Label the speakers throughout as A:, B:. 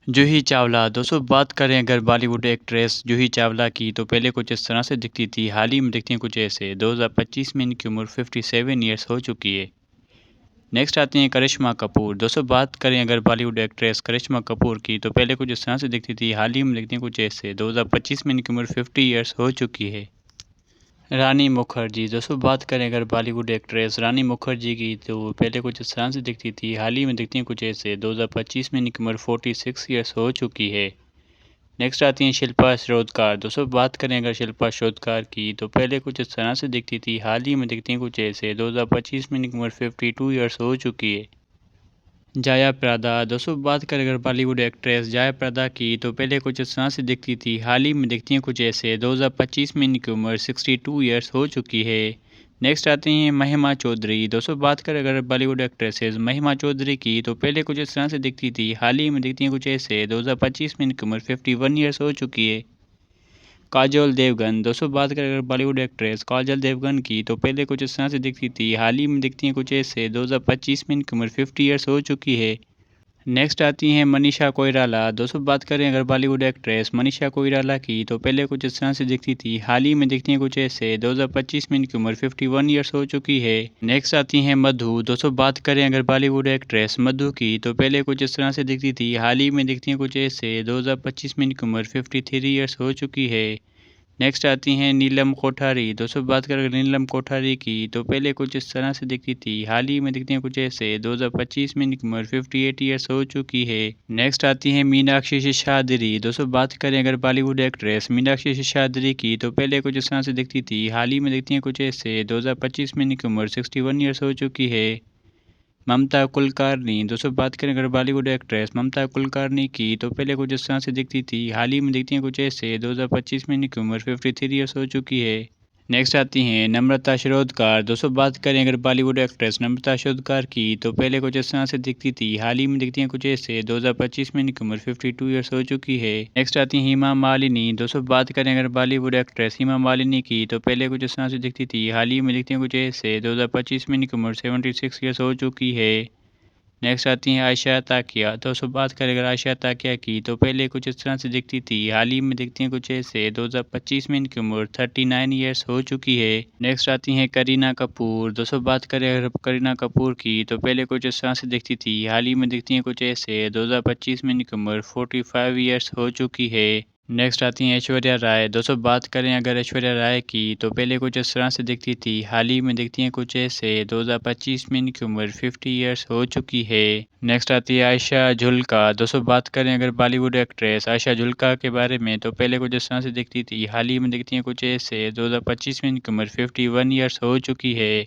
A: जूही चावला। दोस्तों बात करें अगर बॉलीवुड एक्ट्रेस जूही चावला की तो पहले कुछ इस तरह से दिखती थी, हाल ही में दिखती हैं कुछ ऐसे। 2025 में इनकी उम्र 57 ईयर्स हो चुकी है। नेक्स्ट आती हैं करिश्मा कपूर। दोस्तों बात करें अगर बॉलीवुड एक्ट्रेस करिश्मा कपूर की तो पहले कुछ इस तरह से दिखती थी, हाल ही में दिखती हैं कुछ ऐसे। 2025 में इनकी उम्र 50 ईयर्स हो चुकी है। रानी मुखर्जी। दोस्तों बात करें अगर बॉलीवुड एक्ट्रेस रानी मुखर्जी की तो पहले कुछ इस तरह से दिखती थी, हाल ही में दिखती हैं कुछ ऐसे। 2025 में इनकी उम्र 46 ईयर्स हो चुकी है। नेक्स्ट आती हैं शिल्पा शिरोडकर। दोस्तों बात करें अगर शिल्पा शिरोडकर की तो पहले कुछ इस तरह से दिखती थी, हाल ही में दिखती हैं कुछ ऐसे। 2025 में इनकी उम्र 52 ईयर्स हो चुकी है। जाया प्रदा। दोस्तों बात करें अगर बॉलीवुड एक्ट्रेस जाया प्रदा की तो पहले कुछ इस तरह से दिखती थी, हाल ही में दिखती हैं कुछ ऐसे। 2025 में इनकी उम्र 62 ईयर्स हो चुकी है। नेक्स्ट आती हैं महिमा चौधरी। दोस्तों बात करें अगर बॉलीवुड एक्ट्रेसेस महिमा चौधरी की तो पहले कुछ इस तरह से दिखती थी, हाल ही में दिखती हैं कुछ ऐसे। 2025 में इनकी उम्र 51 ईयर्स हो चुकी है। काजोल देवगन। दोस्तों बात करें अगर बॉलीवुड एक्ट्रेस काजोल देवगन की तो पहले कुछ इस तरह से दिखती थी, हाल ही में दिखती हैं कुछ ऐसे। 2025 में इनकी उम्र 50 ईयर्स हो चुकी है। नेक्स्ट आती हैं मनीषा कोइराला। दोस्तों बात करें अगर बॉलीवुड एक्ट्रेस मनीषा कोइराला की तो पहले कुछ इस तरह से दिखती थी, हाल ही में दिखती हैं कुछ ऐसे। 2025 में इनकी उम्र 51 ईयर्स हो चुकी है। नेक्स्ट आती हैं मधु। दोस्तों बात करें अगर बॉलीवुड एक्ट्रेस मधु की तो पहले कुछ इस तरह से दिखती थी, हाल ही में दिखती हैं कुछ ऐसे। 2025 में इनकी उम्र 53 ईयर्स हो चुकी है। नेक्स्ट आती हैं नीलम कोठारी। दोस्तों बात करें नीलम कोठारी की तो पहले कुछ इस तरह से दिखती थी, हाल ही में दिखती हैं कुछ ऐसे। 2025 में इनकी उम्र 58 ईयर्स हो चुकी है। नेक्स्ट आती हैं मीनाक्षी शेषाद्री। दोस्तों बात करें अगर बॉलीवुड एक्ट्रेस मीनाक्षी शेषाद्री की तो पहले कुछ इस तरह से दिखती थी, हाल ही में दिखती हैं कुछ ऐसे। 2025 में इनकी उम्र 61 ईयर्स हो चुकी है। ममता कुलकर्णी। दोस्तों बात करें अगर बॉलीवुड एक्ट्रेस ममता कुलकर्णी की तो पहले कुछ इस तरह से दिखती थी, हाल ही में दिखती हैं कुछ ऐसे। 2025 में इनकी उम्र 53 ईयर्स हो चुकी है। नेक्स्ट आती हैं नम्रता शिरोडकर। दोस्तों बात करें अगर बॉलीवुड एक्ट्रेस नम्रता शिरोडकर की तो पहले कुछ इस तरह से दिखती थी, हाल ही में दिखती हैं कुछ ऐसे। 2025 में इनकी उम्र 52 ईयर्स हो चुकी है। नेक्स्ट आती हैं हेमा मालिनी। दोस्तों बात करें अगर बॉलीवुड एक्ट्रेस हेमा मालिनी की तो पहले कुछ इस तरह से दिखती थी, हाल ही में दिखती हैं कुछ ऐसे। 2025 में इनकी उम्र 76 ईयर्स हो चुकी है। नेक्स्ट आती हैं आयशा ताकिया। दोस्तों बात करें अगर आयशा ताकिया की तो पहले कुछ इस तरह से दिखती थी, हाल ही में दिखती हैं कुछ ऐसे। 2025 में इनकी उम्र 39 ईयर्स हो चुकी है। नेक्स्ट आती हैं करीना कपूर। दोस्तों बात करें अगर करीना कपूर की तो पहले कुछ इस तरह से दिखती थी, हाल ही में दिखती हैं कुछ ऐसे। 2025 में इनकी उम्र 45 ईयर्स हो चुकी है। नेक्स्ट आती हैं ऐश्वर्या राय। दोस्तों बात करें अगर ऐश्वर्या राय की तो पहले कुछ इस तरह से दिखती थी, हाल ही में दिखती हैं कुछ ऐसे। 2025 में इनकी उम्र 50 ईयर्स हो चुकी है। नेक्स्ट आती है आयशा जुल्का। दोस्तों बात करें अगर बॉलीवुड एक्ट्रेस आयशा जुल्का के बारे में तो पहले कुछ इस तरह से दिखती थी, हाल ही में दिखती हैं कुछ ऐसे। 2025 में इनकी उम्र 51 ईयर्स हो चुकी है।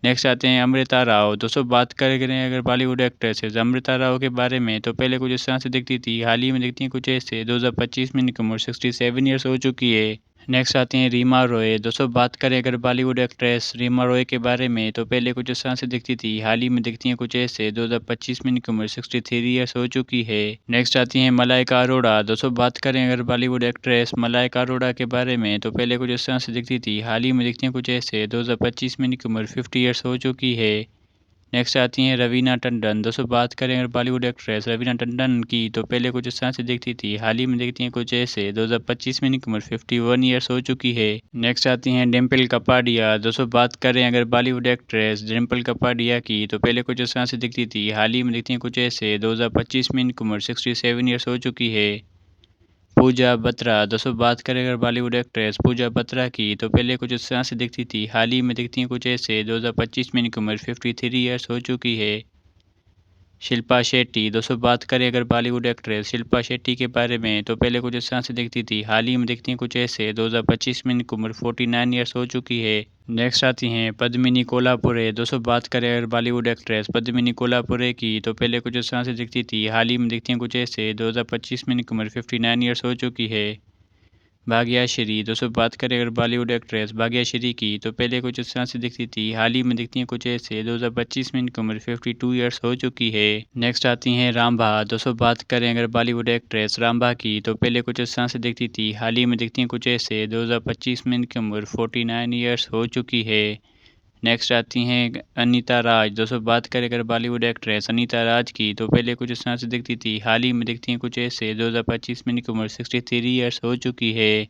A: नेक्स्ट आते हैं अमृता राव। दोस्तों बात करें अगर बॉलीवुड एक्ट्रेसेस अमृता राव के बारे में तो पहले कुछ इस तरह से दिखती थी, हाल ही में दिखती हैं कुछ ऐसे। 2025 में इनकी उम्र 67 ईयर्स हो चुकी है। नेक्स्ट आती हैं रीमा रॉय। दोस्तों बात करें अगर बॉलीवुड एक्ट्रेस रीमा रॉय के बारे में तो पहले कुछ इस तरह से दिखती थी, हाल ही में दिखती हैं कुछ ऐसे। 2025 में इनकी उम्र 63 ईयर्स हो चुकी है। नेक्स्ट आती हैं मलाइका अरोड़ा। दोस्तों बात करें अगर बॉलीवुड एक्ट्रेस मलाइका अरोड़ा के बारे में तो पहले कुछ इस तरह से दिखती थी, हाल ही में दिखती हैं कुछ ऐसे। 2025 में इनकी उम्र 50 ईयर्स हो चुकी है। नेक्स्ट आती हैं रवीना टंडन। दोस्तों बात करें अगर बॉलीवुड एक्ट्रेस रवीना टंडन की तो पहले कुछ इस तरह से दिखती थी, हाल ही में दिखती हैं कुछ ऐसे। 2025 में इनकी उम्र 51 ईयर्स हो चुकी है। नेक्स्ट आती हैं डिम्पल कपाडिया। दोस्तों बात करें अगर बॉलीवुड एक्ट्रेस डिम्पल कपाडिया की तो पहले कुछ इस तरह से दिखती थी, हाल ही में दिखती हैं कुछ ऐसे। 2025 में इनकी उम्र 67 ईयर्स हो चुकी है। पूजा बत्रा। दोस्तों बात करें अगर बॉलीवुड एक्ट्रेस पूजा बत्रा की तो पहले कुछ इस तरह से दिखती थी, हाल ही में दिखती हैं कुछ ऐसे। 2025 में इनकी उम्र 53 ईयर्स हो चुकी है। शिल्पा शेट्टी। दोस्तों बात करें अगर बॉलीवुड एक्ट्रेस शिल्पा शेट्टी के बारे में तो पहले कुछ इस तरह से दिखती थी, हाल ही में दिखती हैं कुछ ऐसे। 2025 में इनकी उम्र 49 ईयर्स हो चुकी है। नेक्स्ट आती हैं पद्मिनी कोल्हापुरे। दोस्तों बात करें अगर बॉलीवुड एक्ट्रेस पद्मिनी कोल्हापुरे की तो पहले कुछ इस तरह से दिखती थी, हाल ही में दिखती हैं कुछ ऐसे। 2025 में इनकी उम्र 59 ईयर्स हो चुकी है। भाग्यश्री। दोस्तों बात करें अगर बॉलीवुड एक्ट्रेस भाग्यश्री की तो पहले कुछ इस तरह से दिखती थी, हाल ही में दिखती हैं कुछ ऐसे। 2025 में इनकी उम्र 52 ईयर्स हो चुकी है। नेक्स्ट आती हैं रामभा। दोस्तों बात करें अगर बॉलीवुड एक्ट्रेस रामभा की तो पहले कुछ इस तरह से दिखती थी, हाल ही में दिखती हैं कुछ ऐसे। 2025 में इनकी उम्र 49 ईयर्स हो चुकी है। नेक्स्ट आती हैं अनीता राज। दोस्तों बात करें अगर बॉलीवुड एक्ट्रेस अनीता राज की, तो पहले कुछ इस तरह से दिखती थी, हाल ही में दिखती हैं कुछ ऐसे। 2025 में इनकी उम्र 63 ईयर्स हो चुकी है।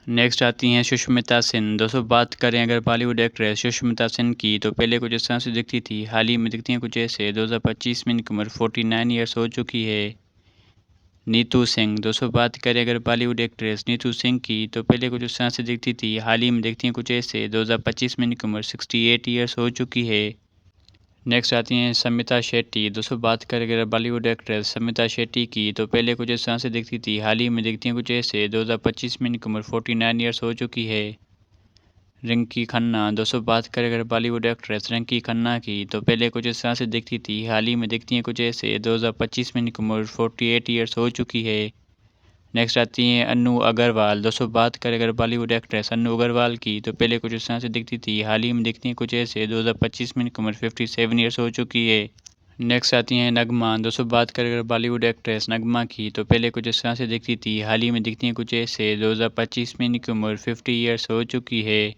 A: नेक्स्ट आती हैं सुष्मिता सेन। दोस्तों बात करें अगर बॉलीवुड एक्ट्रेस सुष्मिता सेन की, तो पहले कुछ इस तरह से दिखती थी, हाल ही में दिखती हैं कुछ ऐसे। 2025 में इनकी उम्र 49 ईयर्स हो चुकी है। नीतू सिंह। दोस्तों बात करें अगर बॉलीवुड एक्ट्रेस नीतू सिंह की, तो पहले कुछ इस तरह से दिखती थी, हाल ही में दिखती हैं कुछ ऐसे। 2025 में इनकी उम्र 68 ईयर्स हो चुकी है। नेक्स्ट आती हैं समिता शेट्टी। दोस्तों बात करें अगर बॉलीवुड एक्ट्रेस समिता शेट्टी की, तो पहले कुछ इस तरह से दिखती थी, हाल ही में दिखती हैं कुछ ऐसे। 2025 में इनकी उम्र 49 ईयर्स हो चुकी है। रिंकी खन्ना। दोस्तों बात करें अगर बॉलीवुड एक्ट्रेस रिंकी खन्ना की, तो पहले कुछ इस तरह से दिखती थी, हाल ही में दिखती हैं कुछ ऐसे। 2025 में इनकी उम्र 48 ईयर्स हो चुकी है। नेक्स्ट आती हैं अनु अग्रवाल। दोस्तों बात करें अगर बॉलीवुड एक्ट्रेस अनु अग्रवाल की, तो पहले कुछ इस तरह से दिखती थी, हाल ही में दिखती हैं कुछ ऐसे। 2025 में इनकी उम्र 57 ईयर्स हो चुकी है। नेक्स्ट आती हैं नगमा। दोस्तों बात करें अगर बॉलीवुड एक्ट्रेस नगमा की, तो पहले कुछ इस तरह से दिखती थी, हाल ही में दिखती हैं कुछ ऐसे। 2025 में इनकी उम्र 50 ईयर्स हो चुकी है।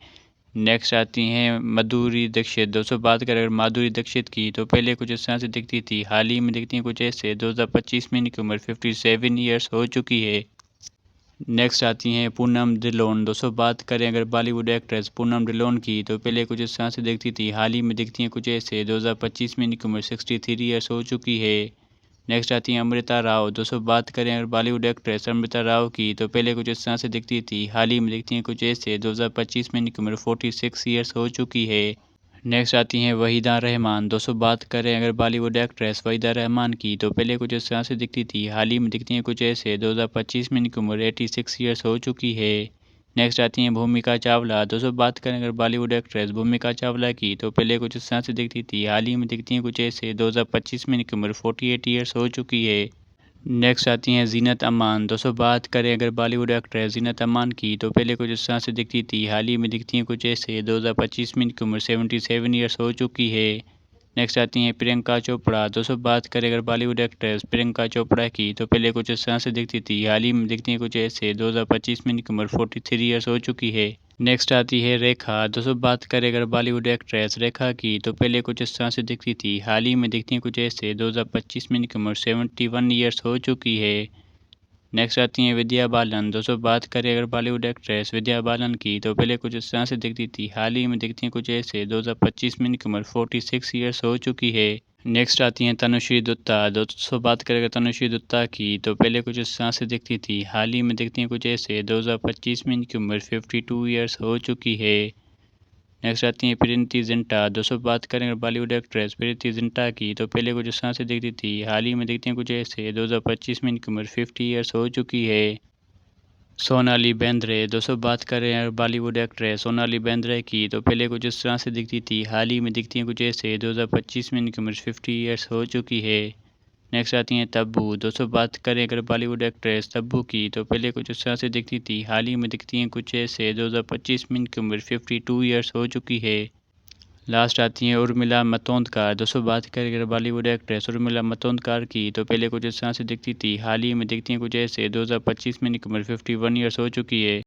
A: नेक्स्ट आती हैं माधुरी दीक्षित। दोस्तों बात करें अगर माधुरी दीक्षित की, तो पहले कुछ इस तरह से दिखती थी, हाल ही में दिखती हैं कुछ ऐसे। 2025 में इनकी उम्र 57 ईयर्स हो चुकी है। नेक्स्ट आती हैं पूनम ढिल्लोन। दोस्तों बात करें अगर बॉलीवुड एक्ट्रेस पूनम ढिल्लोन की, तो पहले कुछ इस तरह से दिखती थी, हाल ही में दिखती हैं कुछ ऐसे। 2025 में इनकी उम्र 63 ईयर्स हो चुकी है। नेक्स्ट आती हैं अमृता राव। दोस्तों बात करें अगर बॉलीवुड एक्ट्रेस अमृता राव की, तो पहले कुछ इस तरह से दिखती थी, हाल ही में दिखती हैं कुछ ऐसे। 2025 में इनकी उम्र 46 ईयर्स हो चुकी है। नेक्स्ट आती हैं वहीदा रहमान। दोस्तों बात करें अगर बॉलीवुड एक्ट्रेस वहीदा रहमान की, तो पहले कुछ इस तरह से दिखती थी, हाल ही में दिखती हैं कुछ ऐसे। 2025 में इनकी उम्र 86 ईयर्स हो चुकी है। नेक्स्ट आती हैं भूमिका चावला। दोस्तों बात करें अगर बॉलीवुड एक्ट्रेस भूमिका चावला की, तो पहले कुछ इस तरह से दिखती थी, हाल ही में दिखती हैं कुछ ऐसे। 2025 में इनकी उम्र 48 ईयर्स हो चुकी है। नेक्स्ट आती हैं जीनत अमान। दोस्तों बात करें अगर बॉलीवुड एक्ट्रेस जीनत अमान की, तो पहले कुछ इस तरह से दिखती थी, हाल ही में दिखती हैं कुछ ऐसे। 2025 में इनकी उम्र 77 ईयर्स हो चुकी है। नेक्स्ट आती हैं प्रियंका चोपड़ा। दोस्तों बात करें अगर बॉलीवुड एक्ट्रेस प्रियंका चोपड़ा की, तो पहले कुछ इस तरह से दिखती थी, हाल ही में दिखती हैं कुछ ऐसे। 2025 में इनकी उम्र 43 ईयर्स हो चुकी है। नेक्स्ट आती है रेखा। दोस्तों बात करें अगर बॉलीवुड एक्ट्रेस रेखा की, तो पहले कुछ इस तरह से दिखती थी, हाल ही में दिखती हैं कुछ ऐसे। 2025 में इनकी उम्र 71 ईयर्स हो चुकी है। नेक्स्ट आती हैं विद्या बालन। दोस्तों बात करें अगर बॉलीवुड एक्ट्रेस विद्या बालन की, तो पहले कुछ इस तरह से दिखती थी, हाल ही में दिखती हैं कुछ ऐसे। 2025 में इनकी उम्र 46 ईयर्स हो चुकी है। नेक्स्ट आती हैं तनुश्री दत्ता। दोस्तों बात करें अगर तनुश्री दत्ता की, तो पहले कुछ इस तरह से दिखती थी, हाल ही में दिखती हैं कुछ ऐसे। 2025 में इनकी उम्र 52 ईयर्स हो चुकी है। नेक्स्ट आती हैं प्रीति जिंटा। दोस्तों बात करें अगर बॉलीवुड एक्ट्रेस प्रीति जिंटा की, तो पहले कुछ इस तरह से दिखती थी, हाल ही में दिखती हैं कुछ ऐसे। 2025 में इनकी उम्र 50 ईयर्स हो चुकी है। सोनाली बेंद्रे। दोस्तों बात करें अगर बॉलीवुड एक्ट्रेस सोनाली बेंद्रे की, तो पहले कुछ इस तरह से दिखती थी, हाल ही में दिखती हैं कुछ ऐसे। 2025 में इनकी उम्र 50 ईयर्स हो चुकी है। नेक्स्ट आती हैं तब्बू। दोस्तों बात करें अगर बॉलीवुड एक्ट्रेस तब्बू की, तो पहले कुछ इस तरह से दिखती थी, हाल ही में दिखती हैं कुछ ऐसे। 2025 में इनकी उम्र 52 ईयर्स हो चुकी है। लास्ट आती हैं उर्मिला मातोंडकर। दोस्तों बात करें अगर बॉलीवुड एक्ट्रेस उर्मिला मातोंडकर की, तो पहले कुछ इस तरह से दिखती थी, हाल ही में दिखती हैं कुछ ऐसे। 2025 में इनकी उम्र 51 ईयर्स हो चुकी है।